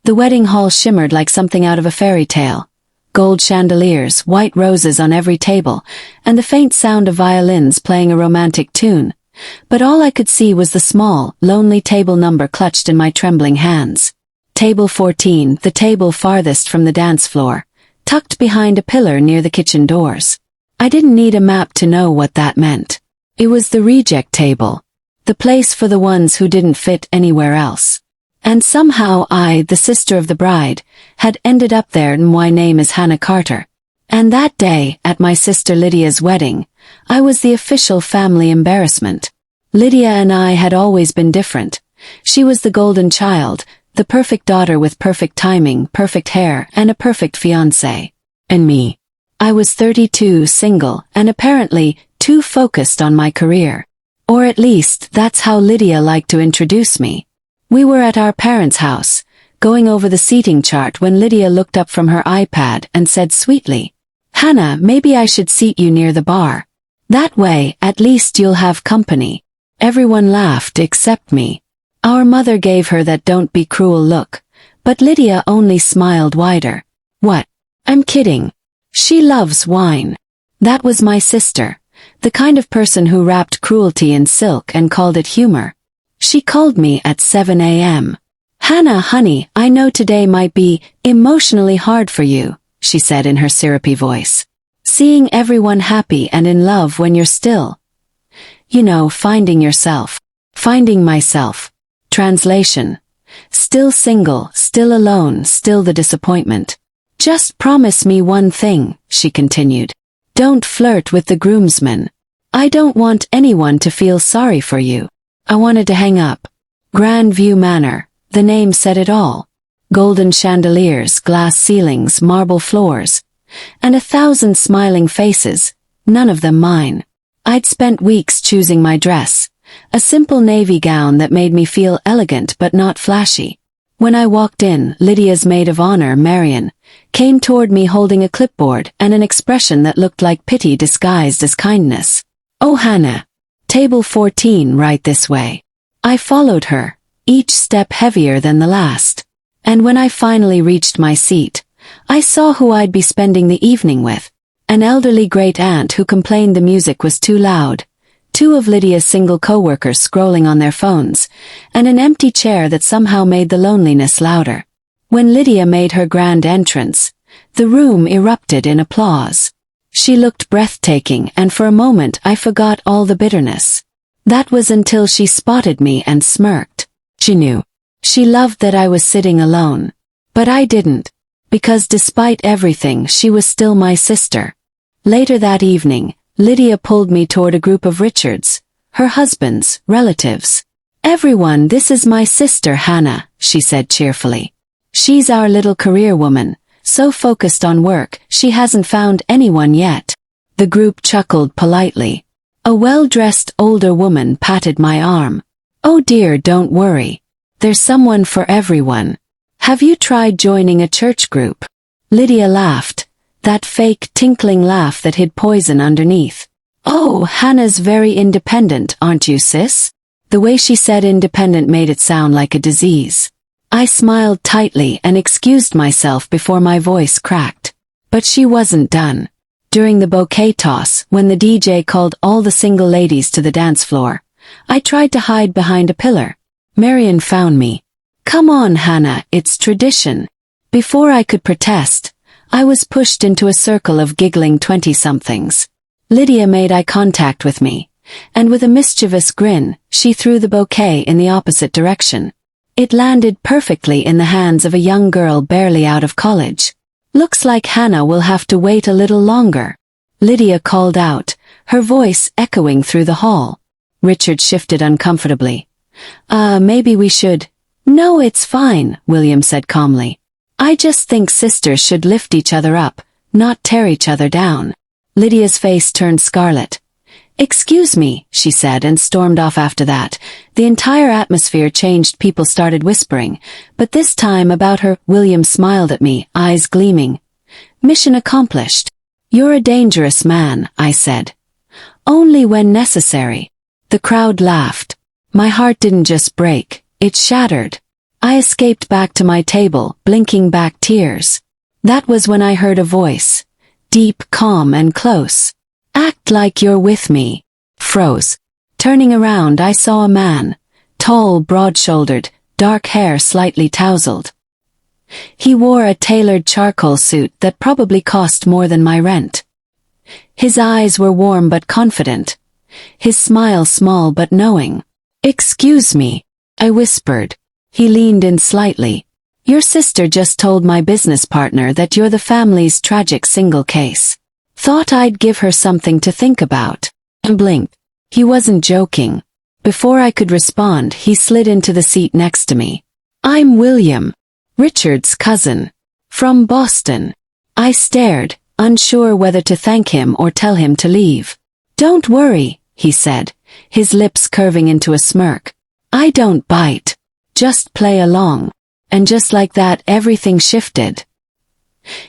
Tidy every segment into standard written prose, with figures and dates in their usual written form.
The wedding hall shimmered like something out of a fairy tale. Gold chandeliers, white roses on every table, and the faint sound of violins playing a romantic tune. But all I could see was the small, lonely table number clutched in my trembling hands. Table 14, the table farthest from the dance floor, tucked behind a pillar near the kitchen doors. I didn't need a map to know what that meant. It was the reject table. The place for the ones who didn't fit anywhere else. And somehow I, the sister of the bride, had ended up there, and my name is Hannah Carter. And that day, at my sister Lydia's wedding, I was the official family embarrassment. Lydia and I had always been different. She was the golden child, the perfect daughter with perfect timing, perfect hair, and a perfect fiancé. And me. I was 32, single, and apparently too focused on my career. Or at least, that's how Lydia liked to introduce me. We were at our parents' house, going over the seating chart when Lydia looked up from her iPad and said sweetly, "Hannah, maybe I should seat you near the bar. That way, at least you'll have company." Everyone laughed except me. Our mother gave her that don't be cruel look, but Lydia only smiled wider. "What? I'm kidding. She loves wine." That was my sister, the kind of person who wrapped cruelty in silk and called it humor. She called me at 7 a.m. "Hannah, honey, I know today might be emotionally hard for you," she said in her syrupy voice. "Seeing everyone happy and in love when you're still, finding yourself. Finding myself. Translation. Still single, still alone, still the disappointment. Just promise me one thing," she continued. "Don't flirt with the groomsmen. I don't want anyone to feel sorry for you." I wanted to hang up. Grand View Manor, the name said it all. Golden chandeliers, glass ceilings, marble floors, and 1,000 smiling faces, none of them mine. I'd spent weeks choosing my dress, a simple navy gown that made me feel elegant but not flashy. When I walked in, Lydia's maid of honor, Marion, came toward me holding a clipboard and an expression that looked like pity disguised as kindness. "Oh, Hannah. Table 14, right this way." I followed her, each step heavier than the last. And when I finally reached my seat, I saw who I'd be spending the evening with. An elderly great-aunt who complained the music was too loud, 2 of Lydia's single co-workers scrolling on their phones, and an empty chair that somehow made the loneliness louder. When Lydia made her grand entrance, the room erupted in applause. She looked breathtaking, and for a moment I forgot all the bitterness. That was until she spotted me and smirked. She knew. She loved that I was sitting alone. But I didn't. Because despite everything, she was still my sister. Later that evening, Lydia pulled me toward a group of Richards, her husbands, relatives. "Everyone, this is my sister Hannah," she said cheerfully. "She's our little career woman. So focused on work, she hasn't found anyone yet." The group chuckled politely. A well-dressed older woman patted my arm. "Oh dear, don't worry. There's someone for everyone. Have you tried joining a church group?" Lydia laughed, that fake tinkling laugh that hid poison underneath. "Oh, Hannah's very independent, aren't you, sis?" The way she said independent made it sound like a disease. I smiled tightly and excused myself before my voice cracked. But she wasn't done. During the bouquet toss, when the DJ called all the single ladies to the dance floor, I tried to hide behind a pillar. Marion found me. "Come on, Hannah, it's tradition." Before I could protest, I was pushed into a circle of giggling 20-somethings. Lydia made eye contact with me, and with a mischievous grin, she threw the bouquet in the opposite direction. It landed perfectly in the hands of a young girl barely out of college. "Looks like Hannah will have to wait a little longer," Lydia called out, her voice echoing through the hall. Richard shifted uncomfortably. Maybe we should." "No, it's fine," William said calmly. "I just think sisters should lift each other up, not tear each other down." Lydia's face turned scarlet. "Excuse me," she said and stormed off after that. The entire atmosphere changed. People started whispering, but this time about her. William smiled at me, eyes gleaming. "Mission accomplished." "You're a dangerous man," I said. "Only when necessary." The crowd laughed. My heart didn't just break, it shattered. I escaped back to my table, blinking back tears. That was when I heard a voice. Deep, calm, and close. Act like you're with me. Froze. Turning around, I saw a man. Tall, broad-shouldered, dark hair slightly tousled. He wore a tailored charcoal suit that probably cost more than my rent. His eyes were warm but confident. His smile small but knowing. "Excuse me," I whispered. He leaned in slightly. "Your sister just told my business partner that you're the family's tragic single case. Thought I'd give her something to think about." I blinked. He wasn't joking. Before I could respond, he slid into the seat next to me. "I'm William. Richard's cousin. From Boston." I stared, unsure whether to thank him or tell him to leave. "Don't worry," he said, his lips curving into a smirk. "I don't bite. Just play along." And just like that, everything shifted.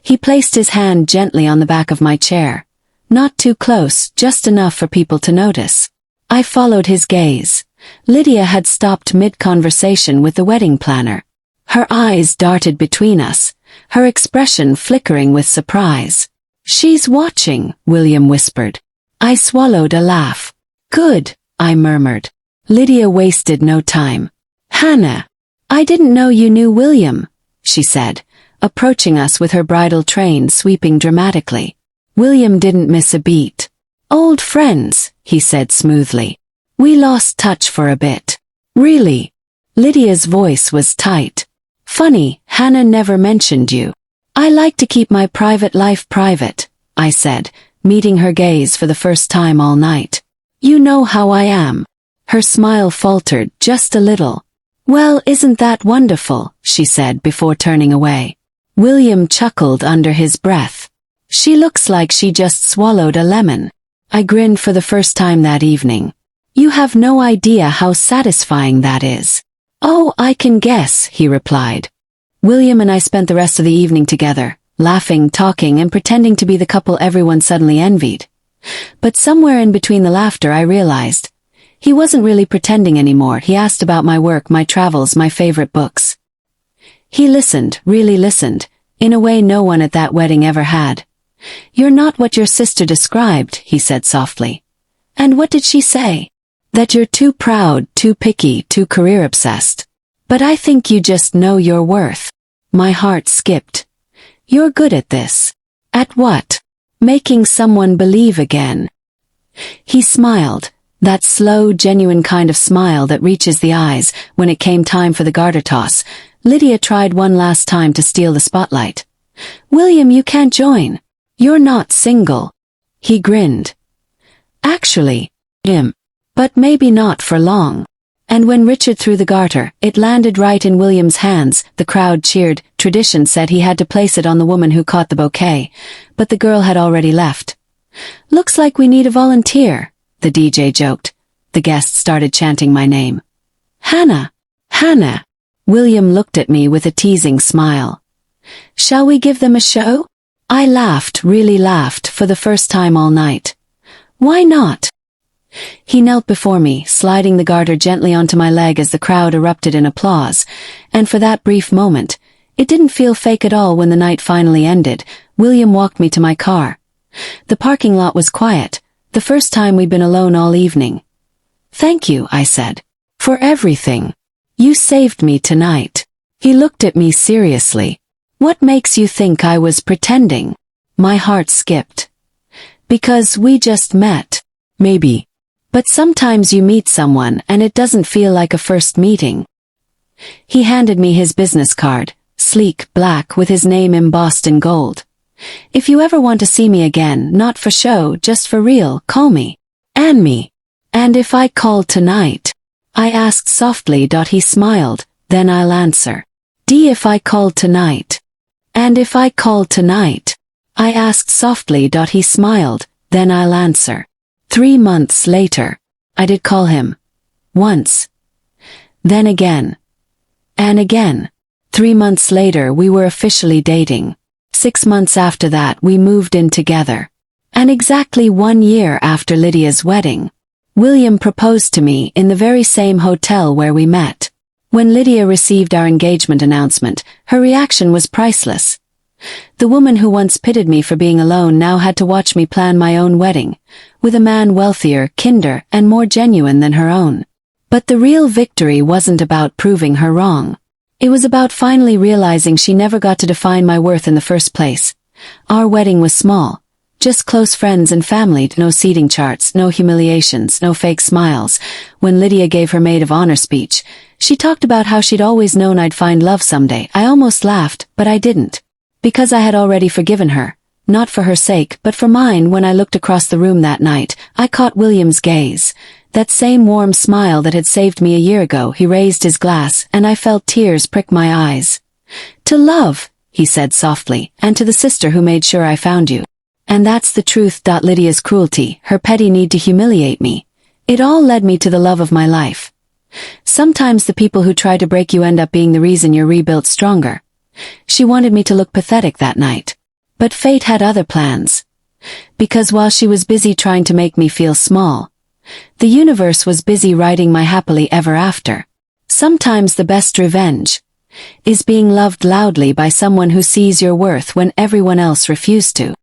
He placed his hand gently on the back of my chair. Not too close, just enough for people to notice. I followed his gaze. Lydia had stopped mid-conversation with the wedding planner. Her eyes darted between us, her expression flickering with surprise. "She's watching," William whispered. I swallowed a laugh. "Good," I murmured. Lydia wasted no time. "Hannah, I didn't know you knew William," she said, approaching us with her bridal train sweeping dramatically. William didn't miss a beat. "Old friends," he said smoothly. "We lost touch for a bit." "Really?" Lydia's voice was tight. "Funny, Hannah never mentioned you." "I like to keep my private life private," I said, meeting her gaze for the first time all night. "You know how I am." Her smile faltered just a little. "Well, isn't that wonderful?" she said before turning away. William chuckled under his breath. "She looks like she just swallowed a lemon." I grinned for the first time that evening. "You have no idea how satisfying that is." "Oh, I can guess," he replied. William and I spent the rest of the evening together, laughing, talking, and pretending to be the couple everyone suddenly envied. But somewhere in between the laughter I realized he wasn't really pretending anymore. He asked about my work, my travels, my favorite books. He listened, really listened, in a way no one at that wedding ever had. "You're not what your sister described," he said softly. "And what did she say?" "That you're too proud, too picky, too career-obsessed. But I think you just know your worth." My heart skipped. "You're good at this." "At what?" "Making someone believe again." He smiled, that slow, genuine kind of smile that reaches the eyes. When it came time for the garter toss, Lydia tried one last time to steal the spotlight. "William, you can't join. You're not single." He grinned. "Actually, but maybe not for long." And when Richard threw the garter, it landed right in William's hands. The crowd cheered. Tradition said he had to place it on the woman who caught the bouquet, but the girl had already left. "Looks like we need a volunteer," the DJ joked. The guests started chanting my name. "Hannah! Hannah!" William looked at me with a teasing smile. "Shall we give them a show?" I laughed, really laughed, for the first time all night. "Why not?" He knelt before me, sliding the garter gently onto my leg as the crowd erupted in applause, and for that brief moment, it didn't feel fake at all. When the night finally ended, William walked me to my car. The parking lot was quiet, the first time we'd been alone all evening. "Thank you," I said. "For everything. You saved me tonight." He looked at me seriously. "What makes you think I was pretending?" My heart skipped. "Because we just met." "Maybe. But sometimes you meet someone and it doesn't feel like a first meeting." He handed me his business card, sleek, black, with his name embossed in gold. "If you ever want to see me again, not for show, just for real, call me." "And me." "And if I call tonight?" I asked softly. He smiled. "Then I'll answer." If I call tonight?" "And if I call tonight?" I asked softly. He smiled. "Then I'll answer." 3 months later, I did call him. Once. Then again. And again. 3 months later, we were officially dating. 6 months after that, we moved in together. And exactly 1 year after Lydia's wedding, William proposed to me in the very same hotel where we met. When Lydia received our engagement announcement, her reaction was priceless. The woman who once pitied me for being alone now had to watch me plan my own wedding, with a man wealthier, kinder, and more genuine than her own. But the real victory wasn't about proving her wrong. It was about finally realizing she never got to define my worth in the first place. Our wedding was small. Just close friends and family, no seating charts, no humiliations, no fake smiles. When Lydia gave her maid of honor speech, she talked about how she'd always known I'd find love someday. I almost laughed, but I didn't. Because I had already forgiven her, not for her sake, but for mine. When I looked across the room that night, I caught William's gaze. That same warm smile that had saved me a year ago. He raised his glass, and I felt tears prick my eyes. "To love," he said softly, "and to the sister who made sure I found you. And that's the truth." Lydia's cruelty, her petty need to humiliate me, it all led me to the love of my life. Sometimes the people who try to break you end up being the reason you're rebuilt stronger. She wanted me to look pathetic that night. But fate had other plans. Because while she was busy trying to make me feel small, the universe was busy writing my happily ever after. Sometimes the best revenge is being loved loudly by someone who sees your worth when everyone else refused to.